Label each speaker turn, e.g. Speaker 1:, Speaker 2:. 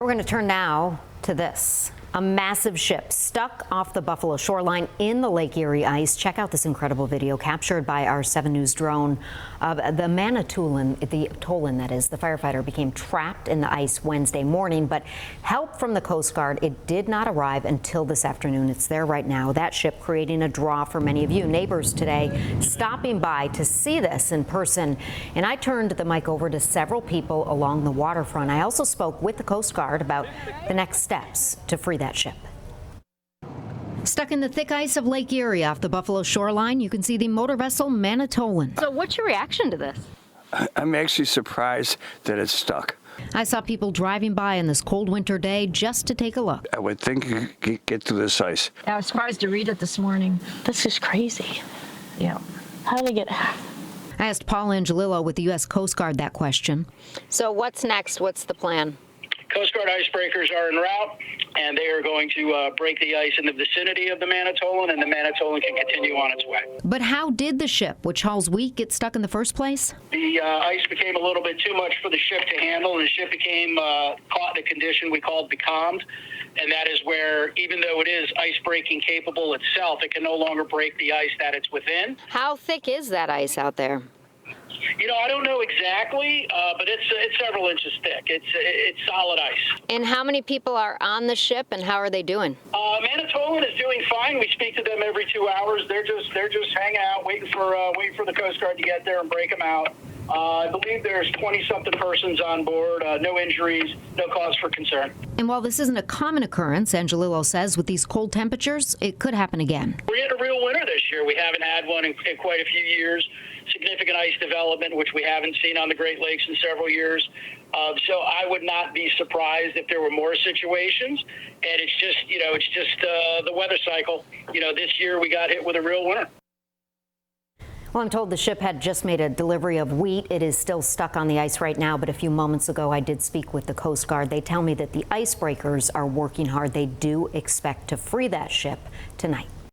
Speaker 1: We're going to turn now to this. A massive ship stuck off the Buffalo shoreline in the Lake Erie ice. Check out this incredible video captured by our 7 News drone of the Manitoulin, the firefighter became trapped in the ice Wednesday morning, but help from the Coast Guard, it did not arrive until this afternoon. It's there right now. That ship creating a draw for many of you. Neighbors today stopping by to see this in person. And I turned the mic over to several people along the waterfront. I also spoke with the Coast Guard about the next steps to free that ship. Stuck in the thick ice of Lake Erie off the Buffalo shoreline, you can see the motor vessel Manitoulin.
Speaker 2: So what's your reaction to this?
Speaker 3: I'm actually surprised that it's stuck.
Speaker 1: I saw people driving by on this cold winter day just to take a look.
Speaker 3: I would think you could get through this ice.
Speaker 4: I was surprised to read it this morning.
Speaker 5: This is crazy.
Speaker 4: Yeah.
Speaker 5: How did I get...
Speaker 1: I asked Paul Angelillo with the U.S. Coast Guard that question.
Speaker 2: So what's next? What's the plan?
Speaker 6: Coast Guard icebreakers are en route, and they are going to break the ice in the vicinity of the Manitoulin, and the Manitoulin can continue on its way.
Speaker 1: But how did the ship, which hauls wheat, get stuck in the first place?
Speaker 6: The ice became a little bit too much for the ship to handle, and the ship became caught in a condition we called becalmed, and that is where, even though it is ice-breaking capable itself, it can no longer break the ice that it's within.
Speaker 2: How thick is that ice out there?
Speaker 6: You know, I don't know exactly, but it's several inches thick. It's solid ice.
Speaker 2: And how many people are on the ship, and how are they doing?
Speaker 6: Manitoulin is doing fine. We speak to them every 2 hours. They're just hanging out, waiting for the Coast Guard to get there and break them out. I believe there's 20-something persons on board. No injuries, no cause for concern.
Speaker 1: And while this isn't a common occurrence, Angelillo says with these cold temperatures, it could happen again.
Speaker 6: We had a real winter this year. We haven't had one in quite a few years. Significant ice development, which we haven't seen on the Great Lakes in several years. So I would not be surprised if there were more situations. And it's just the weather cycle. You know, this year we got hit with a real winter.
Speaker 1: Well, I'm told the ship had just made a delivery of wheat. It is still stuck on the ice right now, but a few moments ago I did speak with the Coast Guard. They tell me that the icebreakers are working hard. They do expect to free that ship tonight.